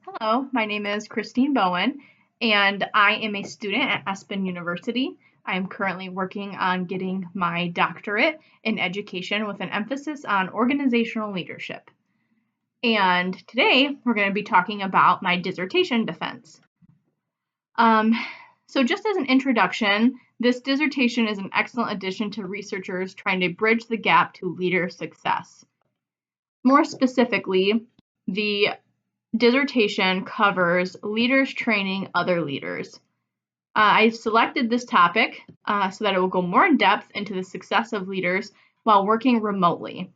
Hello, my name is Christine Bowen, and I am a student at Aspen University. I am currently working on getting my doctorate in education with an emphasis on organizational leadership. And today we're going to be talking about my dissertation defense. Um, so, just as an introduction, this dissertation is an excellent addition to researchers trying to bridge the gap to leader success. More specifically, the dissertation covers leaders training other leaders. I've selected this topic so that it will go more in depth into the success of leaders while working remotely.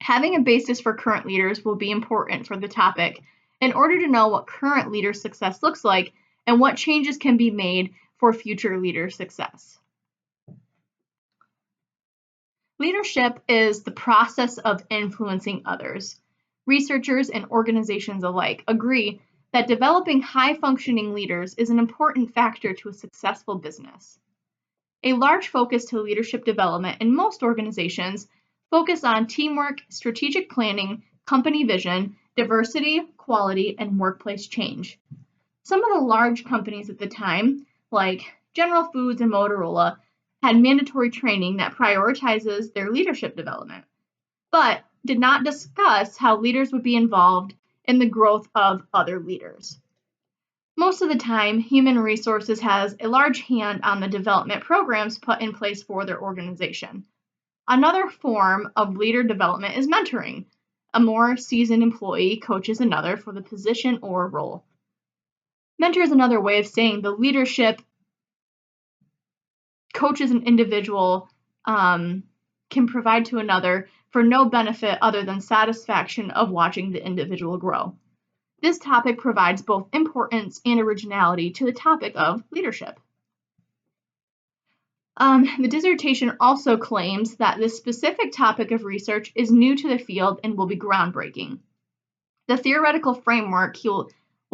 Having a basis for current leaders will be important for the topic in order to know what current leader success looks like and what changes can be made for future leader success. Leadership is the process of influencing others. Researchers and organizations alike agree that developing high-functioning leaders is an important factor to a successful business. A large focus to leadership development in most organizations focus on teamwork, strategic planning, company vision, diversity, quality, and workplace change. Some of the large companies at the time, like General Foods and Motorola, had mandatory training that prioritizes their leadership development, but did not discuss how leaders would be involved in the growth of other leaders. Most of the time, human resources has a large hand on the development programs put in place for their organization. Another form of leader development is mentoring. A more seasoned employee coaches another for the position or role. Mentor is another way of saying the leadership coaches an individual can provide to another for no benefit other than satisfaction of watching the individual grow. This topic provides both importance and originality to the topic of leadership. The dissertation also claims that this specific topic of research is new to the field and will be groundbreaking. The theoretical framework he will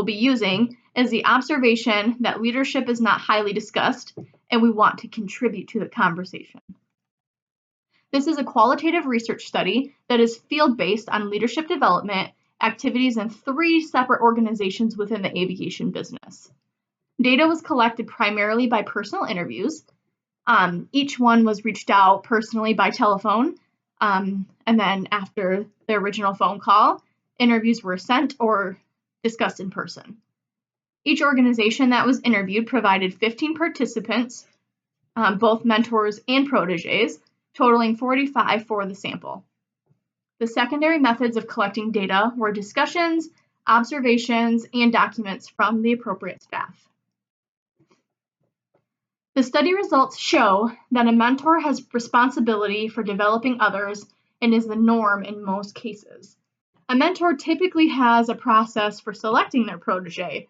be using is the observation that leadership is not highly discussed, and we want to contribute to the conversation. This is a qualitative research study that is field-based on leadership development activities in 3 separate organizations within the aviation business. Data was collected primarily by personal interviews. Each one was reached out personally by telephone, and then after the original phone call, interviews were sent or discussed in person. Each organization that was interviewed provided 15 participants, both mentors and proteges, totaling 45 for the sample. The secondary methods of collecting data were discussions, observations, and documents from the appropriate staff. The study results show that a mentor has responsibility for developing others and is the norm in most cases. A mentor typically has a process for selecting their protege,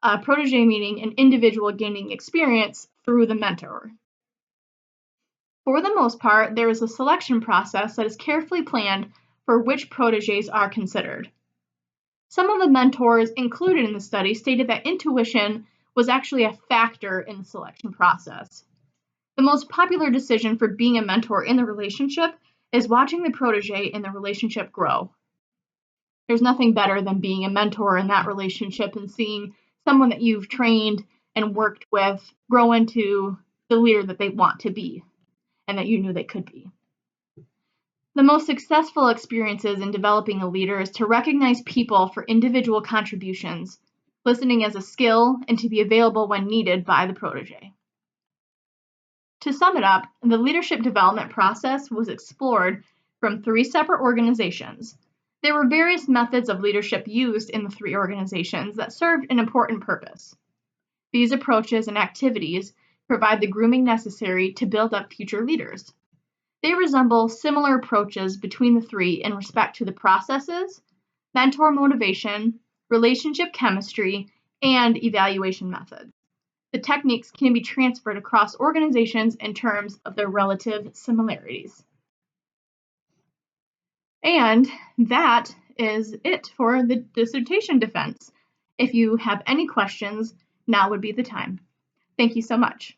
a protege meaning an individual gaining experience through the mentor. For the most part, there is a selection process that is carefully planned for which proteges are considered. Some of the mentors included in the study stated that intuition was actually a factor in the selection process. The most popular decision for being a mentor in the relationship is watching the protege in the relationship grow. There's nothing better than being a mentor in that relationship and seeing someone that you've trained and worked with grow into the leader that they want to be and that you knew they could be. The most successful experiences in developing a leader is to recognize people for individual contributions, listening as a skill, and to be available when needed by the protege. To sum it up, the leadership development process was explored from 3 separate organizations. There were various methods of leadership used in the 3 organizations that served an important purpose. These approaches and activities provide the grooming necessary to build up future leaders. They resemble similar approaches between the 3 in respect to the processes, mentor motivation, relationship chemistry, and evaluation methods. The techniques can be transferred across organizations in terms of their relative similarities. And that is it for the dissertation defense. If you have any questions, now would be the time. Thank you so much.